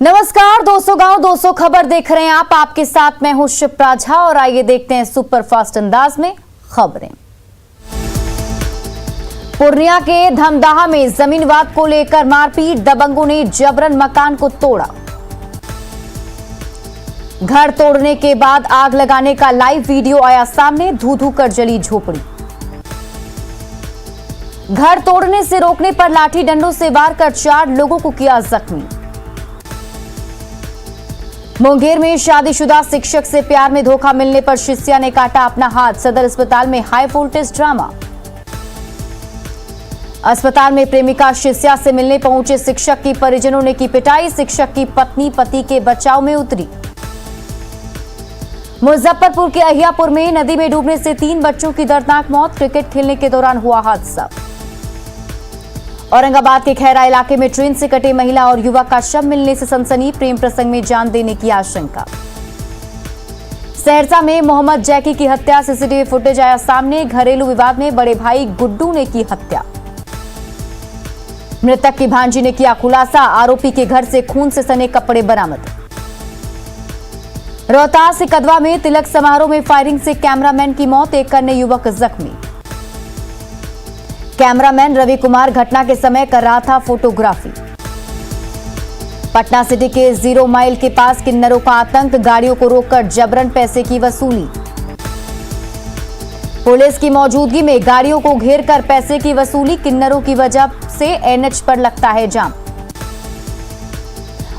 नमस्कार दोस्तों, गांव 200 खबर देख रहे हैं आप। आपके साथ मैं हूं शिप्रा झा और आइए देखते हैं सुपरफास्ट अंदाज में खबरें। पूर्णिया के धमदाहा में जमीन विवाद को लेकर मारपीट, दबंगों ने जबरन मकान को तोड़ा। घर तोड़ने के बाद आग लगाने का लाइव वीडियो आया सामने, धू धू कर जली झोपड़ी। घर तोड़ने से रोकने पर लाठी डंडों से वार कर 4 लोगों को किया जख्मी। मुंगेर में शादीशुदा शिक्षक से प्यार में धोखा मिलने पर शिष्या ने काटा अपना हाथ, सदर अस्पताल में हाई वोल्टेज ड्रामा। अस्पताल में प्रेमिका शिष्या से मिलने पहुंचे शिक्षक की परिजनों ने की पिटाई, शिक्षक की पत्नी पति के बचाव में उतरी। मुजफ्फरपुर के अहियापुर में नदी में डूबने से 3 बच्चों की दर्दनाक मौत, क्रिकेट खेलने के दौरान हुआ हादसा। औरंगाबाद के खैरा इलाके में ट्रेन से कटे महिला और युवक का शव मिलने से सनसनी, प्रेम प्रसंग में जान देने की आशंका। सहरसा में मोहम्मद जैकी की हत्या, सीसीटीवी फुटेज आया सामने, घरेलू विवाद में बड़े भाई गुड्डू ने की हत्या। मृतक की भांजी ने किया खुलासा, आरोपी के घर से खून से सने कपड़े बरामद। रोहतास के कदवा में तिलक समारोह में फायरिंग से कैमरामैन की मौत, एक अन्य युवक जख्मी। कैमरामैन रवि कुमार घटना के समय कर रहा था फोटोग्राफी। पटना सिटी के 0 माइल के पास किन्नरों का आतंक, गाड़ियों को रोककर जबरन पैसे की वसूली। पुलिस की मौजूदगी में गाड़ियों को घेरकर पैसे की वसूली, किन्नरों की वजह से एनएच पर लगता है जाम।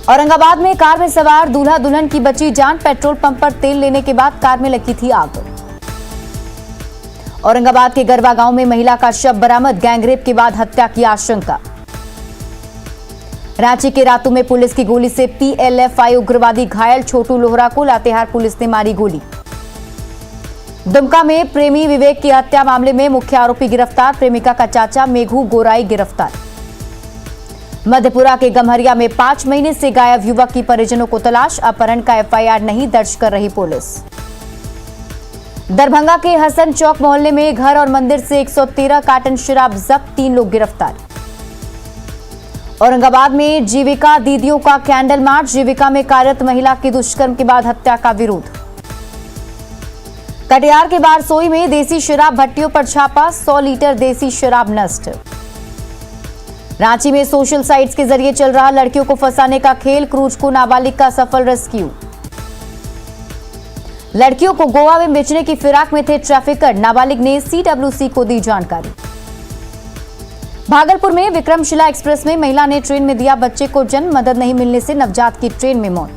औरंगाबाद में कार में सवार दूल्हा दुल्हन की बची जान, पेट्रोल पंप पर तेल लेने के बाद कार में लगी थी आग। औरंगाबाद के गरबा गांव में महिला का शव बरामद, गैंगरेप के बाद हत्या की आशंका। रांची के रातू में पुलिस की गोली से पीएलएफआई उग्रवादी घायल, छोटू लोहरा को लातेहार पुलिस ने मारी गोली। दुमका में प्रेमी विवेक की हत्या मामले में मुख्य आरोपी गिरफ्तार, प्रेमिका का चाचा मेघू गोराई गिरफ्तार। मधेपुरा के गम्हरिया में 5 महीने से गायब युवक की परिजनों को तलाश, अपहरण का एफआईआर नहीं दर्ज कर रही पुलिस। दरभंगा के हसन चौक मोहल्ले में घर और मंदिर से 113 कार्टन शराब जब्त, 3 लोग गिरफ्तार। औरंगाबाद में जीविका दीदियों का कैंडल मार्च, जीविका में कार्यरत महिला की दुष्कर्म के बाद हत्या का विरोध। कटिहार के बारसोई में देसी शराब भट्टियों पर छापा, 100 लीटर देसी शराब नष्ट। रांची में सोशल साइट्स के जरिए चल रहा लड़कियों को फंसाने का खेल, क्रूज को नाबालिग का सफल रेस्क्यू। लड़कियों को गोवा में बेचने की फिराक में थे ट्रैफिकर, नाबालिग ने सीडब्ल्यूसी को दी जानकारी। भागलपुर में विक्रमशिला एक्सप्रेस में महिला ने ट्रेन में दिया बच्चे को जन्म, मदद नहीं मिलने से नवजात की ट्रेन में मौत।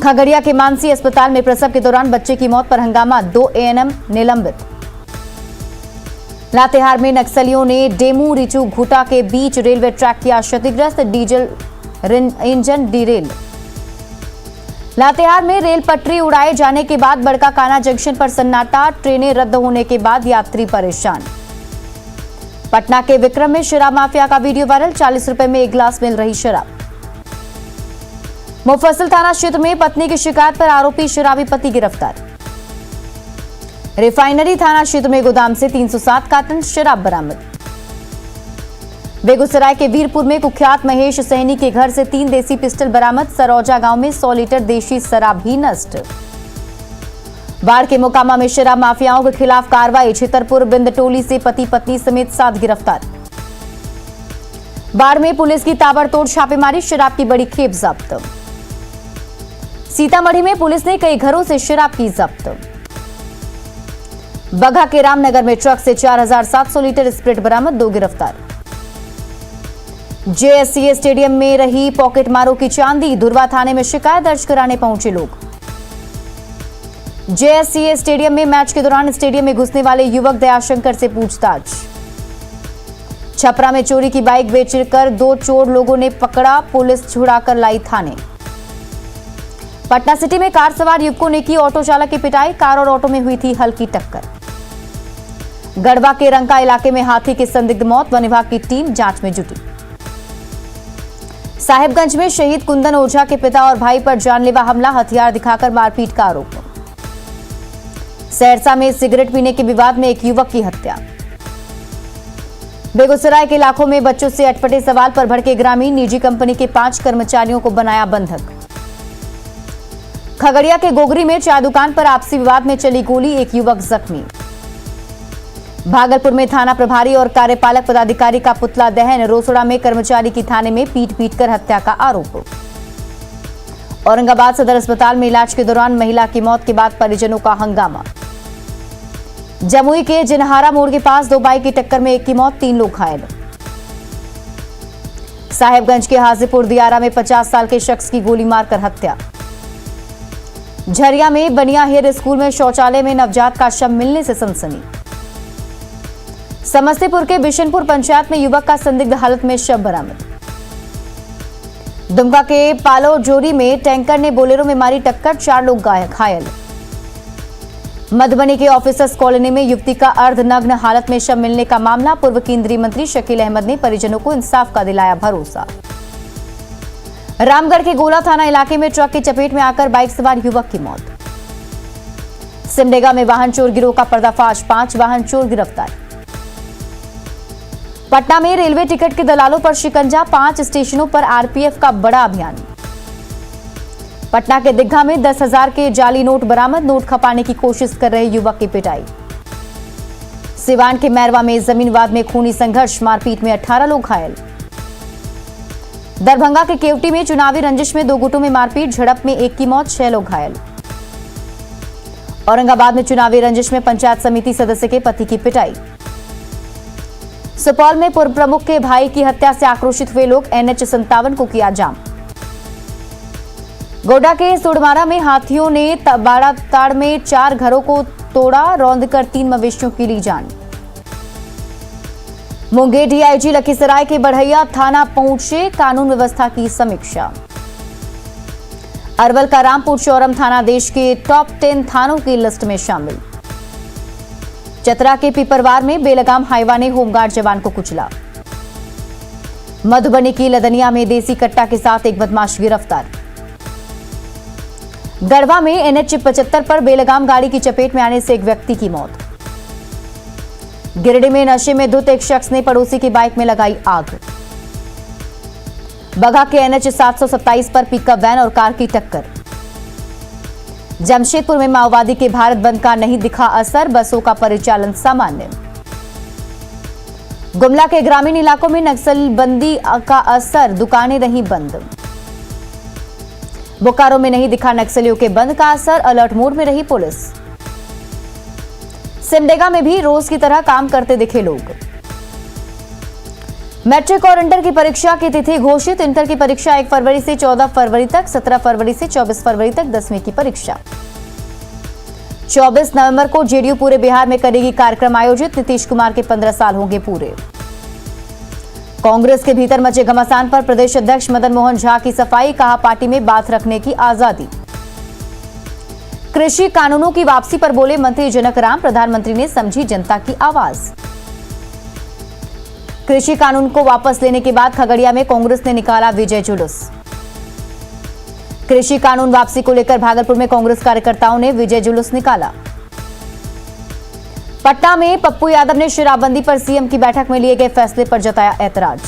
खगड़िया के मानसी अस्पताल में प्रसव के दौरान बच्चे की मौत पर हंगामा, 2 एएनएम निलंबित। लातेहार में नक्सलियों ने डेमू रिचू घुटा के बीच रेलवे ट्रैक किया क्षतिग्रस्त, डीजल इंजन डिरेल। लातेहार में रेल पटरी उड़ाए जाने के बाद बड़का काना जंक्शन पर सन्नाटा, ट्रेनें रद्द होने के बाद यात्री परेशान। पटना के विक्रम में शराब माफिया का वीडियो वायरल, 40 रुपए में 1 गिलास मिल रही शराब। मुफस्सिल थाना क्षेत्र में पत्नी की शिकायत पर आरोपी शराबी पति गिरफ्तार। रिफाइनरी थाना क्षेत्र में गोदाम से 307 कार्टन शराब बरामद। बेगूसराय के वीरपुर में कुख्यात महेश सहनी के घर से 3 देसी पिस्टल बरामद, सरौजा गांव में 100 लीटर देशी शराब भी नष्ट। बाढ़ के मोकामा में शराब माफियाओं के खिलाफ कार्रवाई, छितरपुर बिंदटोली से पति पत्नी समेत 7 गिरफ्तार। बाढ़ में पुलिस की ताबड़तोड़ छापेमारी, शराब की बड़ी खेप जब्त। सीतामढ़ी में पुलिस ने कई घरों से शराब की जब्त। बगहा के रामनगर में ट्रक से 4700 लीटर स्प्रिट बरामद, 2 गिरफ्तार। जेएससीए स्टेडियम में रही पॉकेट मारों की चांदी, धुरवा थाने में शिकायत दर्ज कराने पहुंचे लोग। जेएससीए स्टेडियम में मैच के दौरान स्टेडियम में घुसने वाले युवक दयाशंकर से पूछताछ। छपरा में चोरी की बाइक बेचकर 2 चोर लोगों ने पकड़ा, पुलिस छुड़ाकर लाई थाने। पटना सिटी में कार सवार युवकों ने की ऑटो चालक की पिटाई, कार और ऑटो में हुई थी हल्की टक्कर। गढ़वा के रंका इलाके में हाथी की संदिग्ध मौत, वन विभाग की टीम जांच में जुटी। साहिबगंज में शहीद कुंदन ओझा के पिता और भाई पर जानलेवा हमला, हथियार दिखाकर मारपीट का आरोप। सहरसा में सिगरेट पीने के विवाद में एक युवक की हत्या। बेगूसराय के इलाकों में बच्चों से अटपटे सवाल पर भड़के ग्रामीण, निजी कंपनी के 5 कर्मचारियों को बनाया बंधक। खगड़िया के गोगरी में चाय दुकान पर आपसी विवाद में चली गोली, एक युवक जख्मी। भागलपुर में थाना प्रभारी और कार्यपालक पदाधिकारी का पुतला दहन, रोसड़ा में कर्मचारी की थाने में पीट-पीटकर हत्या का आरोप। औरंगाबाद सदर अस्पताल में इलाज के दौरान महिला की मौत के बाद परिजनों का हंगामा। जमुई के जिनहारा मोड़ के पास 2 बाइक की टक्कर में एक की मौत, 3 लोग घायल। साहेबगंज के हाजीपुर दियारा में 50 साल के शख्स की गोली मारकर हत्या। झरिया में बनिया हेयर स्कूल में शौचालय में नवजात का शव मिलने से सनसनी। समस्तीपुर के बिशनपुर पंचायत में युवक का संदिग्ध हालत में शव बरामद। दुमका के पालो जोरी में टैंकर ने बोलेरो में मारी टक्कर, 4 लोग घायल। मधुबनी के ऑफिसर्स कॉलोनी में युवती का अर्धनग्न हालत में शव मिलने का मामला, पूर्व केंद्रीय मंत्री शकील अहमद ने परिजनों को इंसाफ का दिलाया भरोसा। रामगढ़ के गोला थाना इलाके में ट्रक की चपेट में आकर बाइक सवार युवक की मौत। सिमडेगा में वाहन चोर गिरोह का पर्दाफाश, 5 वाहन चोर गिरफ्तार। पटना में रेलवे टिकट के दलालों पर शिकंजा, 5 स्टेशनों पर आरपीएफ का बड़ा अभियान। पटना के दिग्घा में 10,000 के जाली नोट बरामद, नोट खपाने की कोशिश कर रहे युवक की पिटाई। सिवान के मैरवा में जमीन विवाद में खूनी संघर्ष, मारपीट में 18 लोग घायल। दरभंगा के केवटी में चुनावी रंजिश में 2 गुटों में मारपीट, झड़प में 1 की मौत, 6 लोग घायल। औरंगाबाद में चुनावी रंजिश में पंचायत समिति सदस्य के पति की पिटाई। सुपौल में पूर्व प्रमुख के भाई की हत्या से आक्रोशित हुए लोग, NH57 को किया जाम। गोड्डा के सुडमारा में हाथियों ने बाड़ाताड़ में 4 घरों को तोड़ा, रौंदकर 3 मवेशियों की ली जान। मुंगेर डीआईजी लखीसराय के बढ़ैया थाना पहुंचे, कानून व्यवस्था की समीक्षा। अरवल का रामपुर चौरम थाना देश के टॉप 10 थानों की लिस्ट में शामिल। चतरा के पिपरवार में बेलगाम हाइवा ने होमगार्ड जवान को कुचला। मधुबनी की लदनिया में देसी कट्टा के साथ एक बदमाश गिरफ्तार। गढ़वा में NH75 पर बेलगाम गाड़ी की चपेट में आने से एक व्यक्ति की मौत। गिरिडीह में नशे में धुत एक शख्स ने पड़ोसी की बाइक में लगाई आग। बगहा के NH727 पर पिकअप वैन और कार की टक्कर। जमशेदपुर में माओवादी के भारत बंद का नहीं दिखा असर, बसों का परिचालन सामान्य। गुमला के ग्रामीण इलाकों में नक्सलबंदी का असर, दुकानें रहीं बंद। बोकारो में नहीं दिखा नक्सलियों के बंद का असर, अलर्ट मोड में रही पुलिस। सिमडेगा में भी रोज की तरह काम करते दिखे लोग। मैट्रिक और इंटर की परीक्षा की तिथि घोषित। इंटर की परीक्षा 1 फरवरी से 14 फरवरी तक, 17 फरवरी से 24 फरवरी तक 10वीं की परीक्षा। 24 नवंबर को जेडीयू पूरे बिहार में करेगी कार्यक्रम आयोजित, नीतीश कुमार के 15 साल होंगे पूरे। कांग्रेस के भीतर मचे घमासान पर प्रदेश अध्यक्ष मदन मोहन झा की सफाई, कहा पार्टी में बात रखने की आजादी। कृषि कानूनों की वापसी पर बोले मंत्री जनक राम, प्रधानमंत्री ने समझी जनता की आवाज। कृषि कानून को वापस लेने के बाद खगड़िया में कांग्रेस ने निकाला विजय जुलूस। कृषि कानून वापसी को लेकर भागलपुर में कांग्रेस कार्यकर्ताओं ने विजय जुलूस निकाला। पटना में पप्पू यादव ने शराबबंदी पर सीएम की बैठक में लिए गए फैसले पर जताया ऐतराज।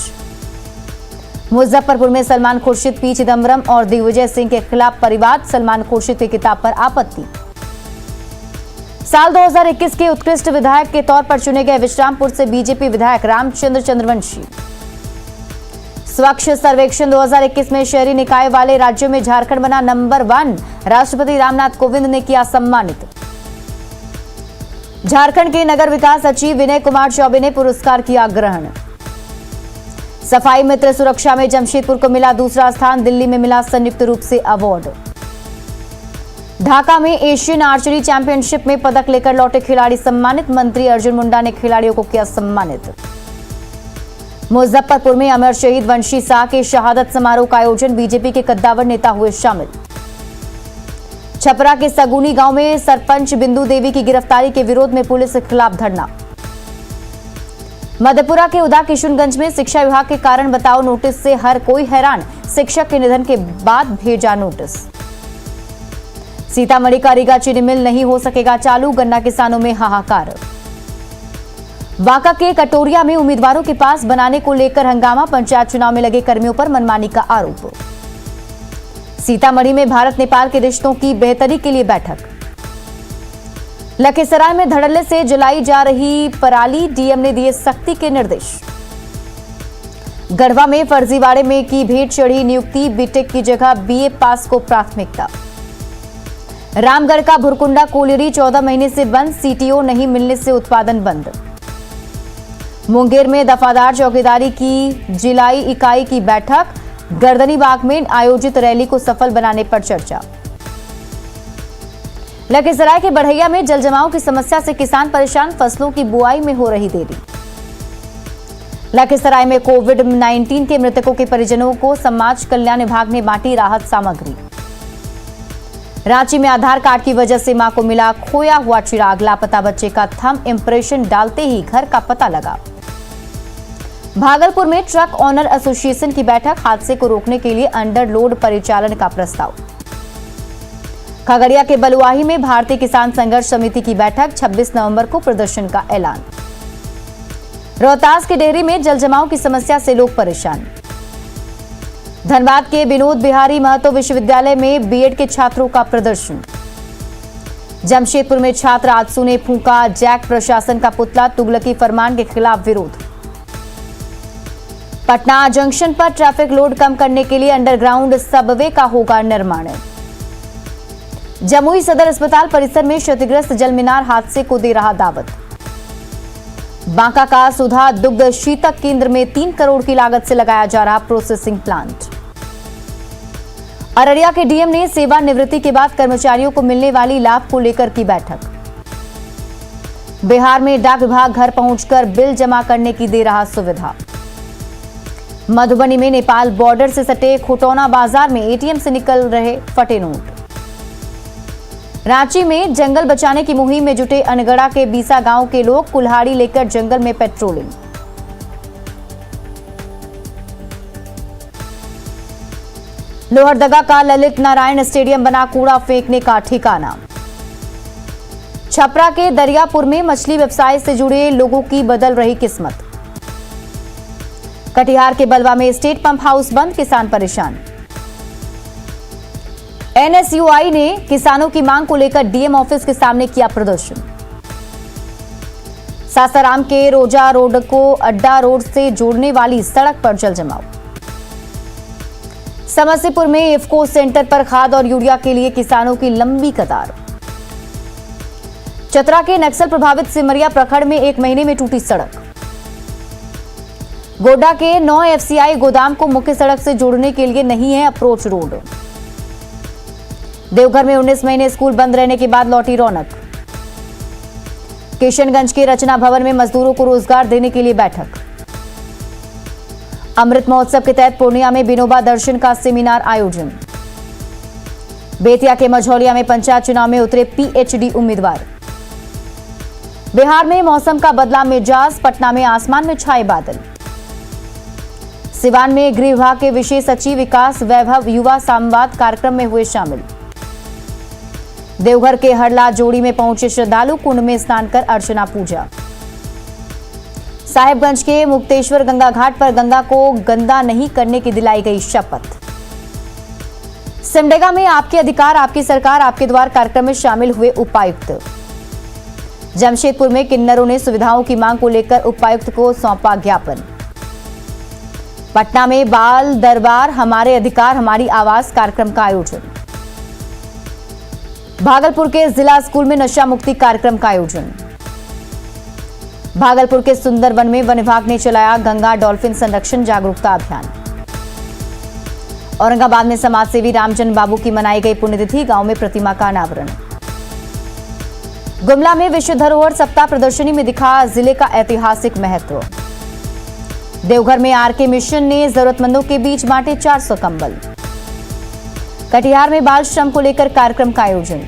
मुजफ्फरपुर में सलमान खुर्शीद, पी चिदम्बरम और दिग्विजय सिंह के खिलाफ परिवाद, सलमान खुर्शीद की किताब पर आपत्ति। साल 2021 के उत्कृष्ट विधायक के तौर पर चुने गए विश्रामपुर से बीजेपी विधायक रामचंद्र चंद्रवंशी। स्वच्छ सर्वेक्षण 2021 में शहरी निकाय वाले राज्यों में झारखंड बना नंबर 1, राष्ट्रपति रामनाथ कोविंद ने किया सम्मानित। झारखंड के नगर विकास सचिव विनय कुमार चौबे ने पुरस्कार किया ग्रहण। सफाई मित्र सुरक्षा में जमशेदपुर को मिला दूसरा स्थान, दिल्ली में मिला संयुक्त रूप से अवार्ड। ढाका में एशियन आर्चरी चैंपियनशिप में पदक लेकर लौटे खिलाड़ी सम्मानित, मंत्री अर्जुन मुंडा ने खिलाड़ियों को किया सम्मानित। मुजफ्फरपुर में अमर शहीद वंशी शाह के शहादत समारोह का आयोजन, बीजेपी के कद्दावर नेता हुए शामिल। छपरा के सगुनी गांव में सरपंच बिंदु देवी की गिरफ्तारी के विरोध में पुलिस के खिलाफ धरना। मधेपुरा के उदा किशुनगंज में शिक्षा विभाग के कारण बताओ नोटिस से हर कोई हैरान, शिक्षक के निधन के बाद भेजा नोटिस। सीतामढ़ी का रीगा चीनी मिल नहीं हो सकेगा चालू, गन्ना किसानों में हाहाकार। बांका के कटोरिया में उम्मीदवारों के पास बनाने को लेकर हंगामा, पंचायत चुनाव में लगे कर्मियों पर मनमानी का आरोप। सीतामढ़ी में भारत नेपाल के रिश्तों की बेहतरी के लिए बैठक। लखीसराय में धड़ल्ले से जलाई जा रही पराली, डीएम ने दिए सख्ती के निर्देश। गढ़वा में फर्जीवाड़े में की भेंट चढ़ी नियुक्ति, बीटेक की जगह बीए पास को प्राथमिकता। रामगढ़ का भुरकुंडा कोलियरी 14 महीने से बंद, सीटीओ नहीं मिलने से उत्पादन बंद। मुंगेर में दफादार चौकीदारी की जिलाई इकाई की बैठक, गर्दनीबाग में आयोजित रैली को सफल बनाने पर चर्चा। लखीसराय के बढ़ैया में जलजमाव की समस्या से किसान परेशान, फसलों की बुआई में हो रही देरी। लखीसराय में कोविड-19 के मृतकों के परिजनों को समाज कल्याण विभाग ने बांटी राहत सामग्री। रांची में आधार कार्ड की वजह से मां को मिला खोया हुआ चिराग, लापता बच्चे का थंब इंप्रेशन डालते ही घर का पता लगा। भागलपुर में ट्रक ऑनर एसोसिएशन की बैठक, हादसे को रोकने के लिए अंडरलोड परिचालन का प्रस्ताव। खगड़िया के बलुआही में भारतीय किसान संघर्ष समिति की बैठक, 26 नवंबर को प्रदर्शन का ऐलान। रोहतास के डेहरी में जलजमाव की समस्या से लोग परेशान। धनबाद के विनोद बिहारी महतो विश्वविद्यालय में बीएड के छात्रों का प्रदर्शन। जमशेदपुर में छात्र आजसू ने फूंका जैक प्रशासन का पुतला, तुगलकी फरमान के खिलाफ विरोध। पटना जंक्शन पर ट्रैफिक लोड कम करने के लिए अंडरग्राउंड सबवे का होगा निर्माण। जमुई सदर अस्पताल परिसर में क्षतिग्रस्त जलमीनार हादसे को दे रहा दावत। बांका का सुधा दुग्ध शीतक केंद्र में 3 करोड़ की लागत से लगाया जा रहा प्रोसेसिंग प्लांट। अररिया के डीएम ने सेवानिवृत्ति के बाद कर्मचारियों को मिलने वाली लाभ को लेकर की बैठक। बिहार में डाक विभाग घर पहुंचकर बिल जमा करने की दे रहा सुविधा। मधुबनी में नेपाल बॉर्डर से सटे खुटौना बाजार में एटीएम से निकल रहे फटे नोट। रांची में जंगल बचाने की मुहिम में जुटे अनगढ़ा के बीसा गांव के लोग, कुल्हाड़ी लेकर जंगल में पेट्रोलिंग। लोहरदगा का ललित नारायण स्टेडियम बना कूड़ा फेंकने का ठिकाना। छपरा के दरियापुर में मछली व्यवसाय से जुड़े लोगों की बदल रही किस्मत। कटिहार के बलवा में स्टेट पंप हाउस बंद, किसान परेशान। एनएसयूआई ने किसानों की मांग को लेकर डीएम ऑफिस के सामने किया प्रदर्शन। सासाराम के रोजा रोड को अड्डा रोड से जोड़ने वाली सड़क पर जलजमाव। समस्तीपुर में इफ्को सेंटर पर खाद और यूरिया के लिए किसानों की लंबी कतार। चतरा के नक्सल प्रभावित सिमरिया प्रखंड में 1 महीने में टूटी सड़क। गोड्डा के 9 एफसीआई गोदाम को मुख्य सड़क से जोड़ने के लिए नहीं है अप्रोच रोड। देवघर में 19 महीने स्कूल बंद रहने के बाद लौटी रौनक। किशनगंज के रचना भवन में मजदूरों को रोजगार देने के लिए बैठक। अमृत महोत्सव के तहत पूर्णिया में विनोबा दर्शन का सेमिनार आयोजन। बेतिया के मझौलिया में पंचायत चुनाव में उतरे पीएचडी उम्मीदवार। बिहार में मौसम का बदला मिजाज, पटना में आसमान में छाए बादल। सिवान में गृह विभाग के विशेष सचिव विकास वैभव युवा संवाद कार्यक्रम में हुए शामिल। देवघर के हरला जोड़ी में पहुंचे श्रद्धालु, कुंड में स्नान कर अर्चना पूजा। साहिबगंज के मुक्तेश्वर गंगा घाट पर गंगा को गंदा नहीं करने की दिलाई गई शपथ। सिमडेगा में आपके अधिकार आपकी सरकार आपके द्वार कार्यक्रम में शामिल हुए उपायुक्त। जमशेदपुर में किन्नरों ने सुविधाओं की मांग को लेकर उपायुक्त को सौंपा ज्ञापन। पटना में बाल दरबार हमारे अधिकार हमारी आवाज कार्यक्रम का आयोजन। भागलपुर के जिला स्कूल में नशा मुक्ति कार्यक्रम का आयोजन। भागलपुर के सुंदरवन में वन विभाग ने चलाया गंगा डॉल्फिन संरक्षण जागरूकता अभियान। औरंगाबाद में समाजसेवी रामचंद्र बाबू की मनाई गई पुण्यतिथि, गांव में प्रतिमा का अनावरण। गुमला में विश्व धरोहर सप्ताह प्रदर्शनी में दिखा जिले का ऐतिहासिक महत्व। देवघर में आरके मिशन ने जरूरतमंदों के बीच बांटे 400 कंबल। कटिहार में बाल श्रम को लेकर कार्यक्रम का आयोजन।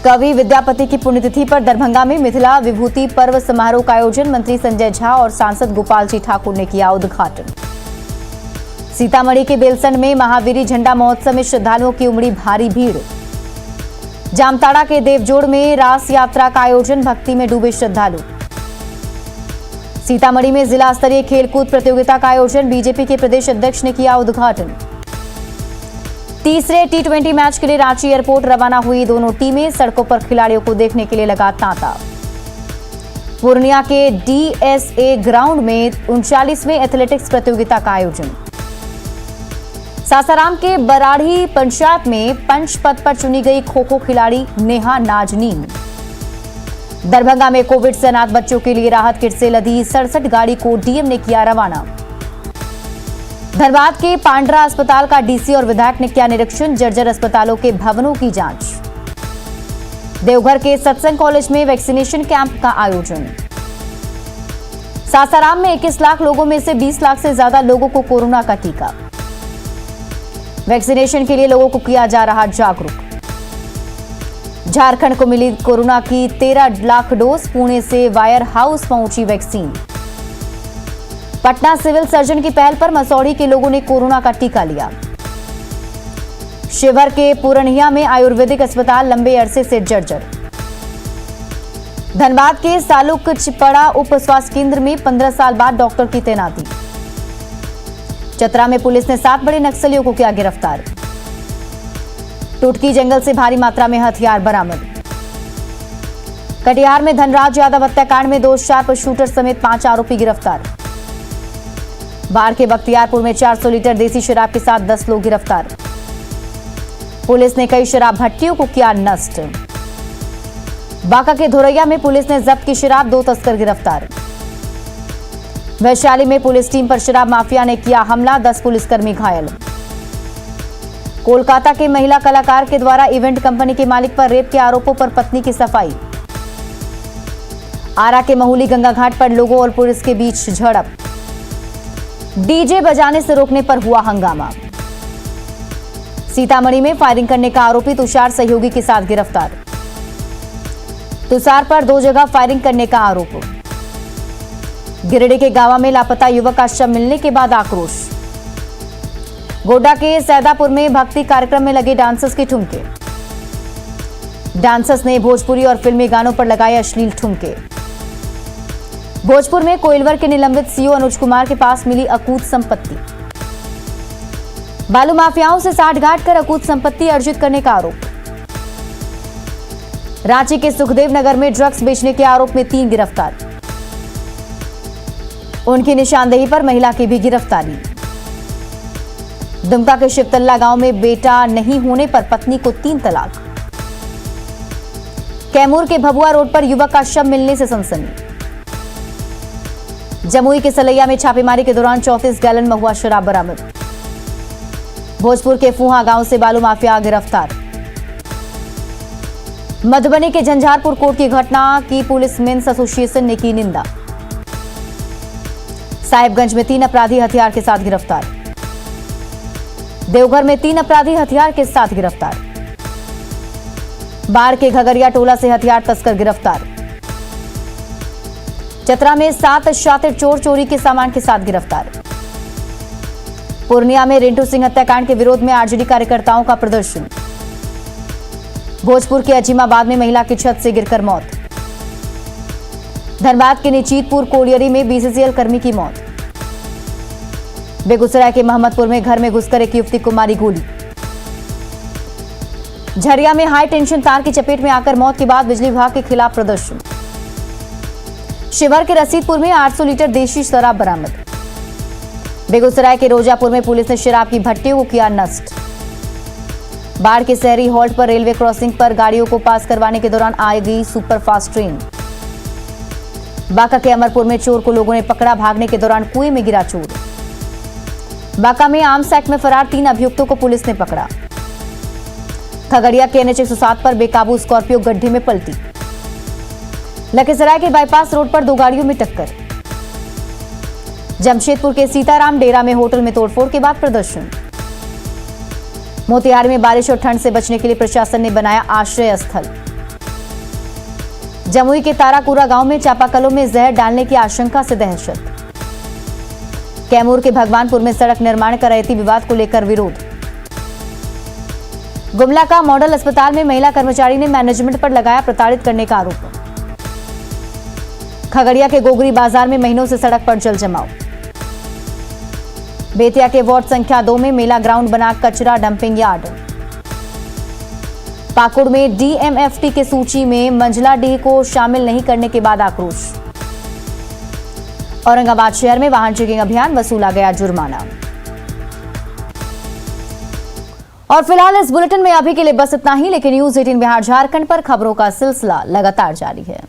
कवि विद्यापति की पुण्यतिथि पर दरभंगा में मिथिला विभूति पर्व समारोह का आयोजन। मंत्री संजय झा और सांसद गोपाल जी ठाकुर ने किया उद्घाटन। सीतामढ़ी के बेलसंड में महावीरी झंडा महोत्सव में श्रद्धालुओं की उमड़ी भारी भीड़। जामताड़ा के देवजोड़ में रास यात्रा का आयोजन, भक्ति में डूबे श्रद्धालु। सीतामढ़ी में जिला स्तरीय खेलकूद प्रतियोगिता का आयोजन, बीजेपी के प्रदेश अध्यक्ष ने किया उद्घाटन। तीसरे T20 मैच के लिए रांची एयरपोर्ट रवाना हुई दोनों टीमें, सड़कों पर खिलाड़ियों को देखने के लिए लगा तांता। पूर्णिया के DSA ग्राउंड में 39वें एथलेटिक्स प्रतियोगिता का आयोजन। सासाराम के बराढ़ी पंचायत में पंच पद पर चुनी गई खो खो खिलाड़ी नेहा नाजनीन। दरभंगा में कोविड से अनाथ बच्चों के लिए राहत किट से लदी 67 गाड़ी को डीएम ने किया रवाना। धनबाद के पांड्रा अस्पताल का डीसी और विधायक ने किया निरीक्षण, जर्जर अस्पतालों के भवनों की जांच। देवघर के सत्संग कॉलेज में वैक्सीनेशन कैंप का आयोजन। सासाराम में 21 लाख लोगों में से 20 लाख से ज्यादा लोगों को कोरोना का टीका। वैक्सीनेशन के लिए लोगों को किया जा रहा जागरूक। झारखंड को मिली कोरोना की 13 लाख डोज, पुणे से वायर हाउस पहुंची वैक्सीन। पटना सिविल सर्जन की पहल पर मसौढ़ी के लोगों ने कोरोना का टीका लिया। शिवहर के पूर्णिया में आयुर्वेदिक अस्पताल लंबे अरसे से जर्जर। धनबाद के सालुक चिपड़ा उप स्वास्थ्य केंद्र में 15 साल बाद डॉक्टर की तैनाती। चतरा में पुलिस ने 7 बड़े नक्सलियों को किया गिरफ्तार। टुटकी जंगल से भारी मात्रा में हथियार बरामद। कटिहार में धनराज यादव हत्याकांड में 2 शार्प शूटर समेत 5 आरोपी गिरफ्तार। बाढ़ के बख्तियारपुर में 400 लीटर देसी शराब के साथ 10 लोग गिरफ्तार। पुलिस ने कई शराब भट्टियों को किया नष्ट। बांका के धोरैया में पुलिस ने जब्त की शराब, 2 तस्कर गिरफ्तार। वैशाली में पुलिस टीम पर शराब माफिया ने किया हमला, 10 पुलिसकर्मी घायल। कोलकाता के महिला कलाकार के द्वारा इवेंट कंपनी के मालिक पर रेप के आरोपों पर पत्नी की सफाई। आरा के महूली गंगा घाट पर लोगों और पुलिस के बीच झड़प। डीजे बजाने से रोकने पर हुआ हंगामा। सीतामढ़ी में फायरिंग करने का आरोपी तुषार सहयोगी के साथ गिरफ्तार। तुषार पर 2 जगह फायरिंग करने का आरोप। गिरिडीह के गांव में लापता युवक का शव मिलने के बाद आक्रोश। गोड्डा के सैदापुर में भक्ति कार्यक्रम में लगे डांसर्स के ठुमके। डांसर्स ने भोजपुरी और फिल्मी गानों पर लगाए अश्लील ठुमके। भोजपुर में कोइलवर के निलंबित सीओ अनुज कुमार के पास मिली अकूत संपत्ति। बालू माफियाओं से साठगांठ कर अकूत संपत्ति अर्जित करने का आरोप। रांची के सुखदेव नगर में ड्रग्स बेचने के आरोप में 3 गिरफ्तार। उनकी निशानदेही पर महिला की भी गिरफ्तारी। दुमका के शिवतल्ला गांव में बेटा नहीं होने पर पत्नी को 3 तलाक। कैमूर के भभुआ रोड पर युवक का शव मिलने से सनसनी। जमुई के सलैया में छापेमारी के दौरान 34 गैलन महुआ शराब बरामद। भोजपुर के फूहा गांव से बालू माफिया गिरफ्तार। मधुबनी के झंझारपुर कोर्ट की घटना की पुलिस मेंस एसोसिएशन ने की निंदा। साहिबगंज में 3 अपराधी हथियार के साथ गिरफ्तार। देवघर में 3 अपराधी हथियार के साथ गिरफ्तार। बाढ़ के घगरिया टोला से हथियार तस्कर गिरफ्तार। चतरा में 7 शातिर चोर चोरी के सामान के साथ गिरफ्तार। पूर्णिया में रिंटू सिंह हत्याकांड के विरोध में आरजेडी कार्यकर्ताओं का प्रदर्शन। भोजपुर के अजीमाबाद में महिला की छत से गिरकर मौत। धनबाद के निचीतपुर कोलियरी में बीसीसीएल कर्मी की मौत। बेगूसराय के मोहम्मदपुर में घर में घुसकर एक युवती को मारी गोली। झरिया में हाई टेंशन तार की चपेट में आकर मौत के बाद बिजली विभाग के खिलाफ प्रदर्शन। शिवहर के रसीदपुर में 800 लीटर देशी शराब बरामद। बेगूसराय के रोजापुर में पुलिस ने शराब की भट्टियों को किया नष्ट। बाढ़ के शहरी हॉल्ट पर रेलवे क्रॉसिंग पर गाड़ियों को पास करवाने के दौरान आ गई सुपरफास्ट ट्रेन। बांका के अमरपुर में चोर को लोगों ने पकड़ा, भागने के दौरान कुएं में गिरा चोर। बांका में आर्म्स एक्ट में फरार 3 अभियुक्तों को पुलिस ने पकड़ा। खगड़िया के NH 107 पर बेकाबू स्कॉर्पियो गड्ढे में पलटी। लखीसराय के बाईपास रोड पर 2 गाड़ियों में टक्कर। जमशेदपुर के सीताराम डेरा में होटल में तोड़फोड़ के बाद प्रदर्शन। मोतिहारी में बारिश और ठंड से बचने के लिए प्रशासन ने बनाया आश्रय स्थल। जमुई के ताराकुरा गांव में चापाकलों में जहर डालने की आशंका से दहशत। कैमूर के भगवानपुर में सड़क निर्माण का रैयती विवाद को लेकर विरोध। गुमला का मॉडल अस्पताल में महिला कर्मचारी ने मैनेजमेंट पर लगाया प्रताड़ित करने का आरोप। खगड़िया के गोगरी बाजार में महीनों से सड़क पर जल जमाव। बेतिया के वार्ड संख्या 2 में मेला ग्राउंड बना कचरा डंपिंग यार्ड। पाकुड़ में डीएमएफटी की सूची में मंझलाडीह को शामिल नहीं करने के बाद आक्रोश। औरंगाबाद शहर में वाहन चेकिंग अभियान, वसूला गया जुर्माना। और फिलहाल इस बुलेटिन में अभी के लिए बस इतना ही, लेकिन न्यूज़ 18 बिहार झारखंड पर खबरों का सिलसिला लगातार जारी है।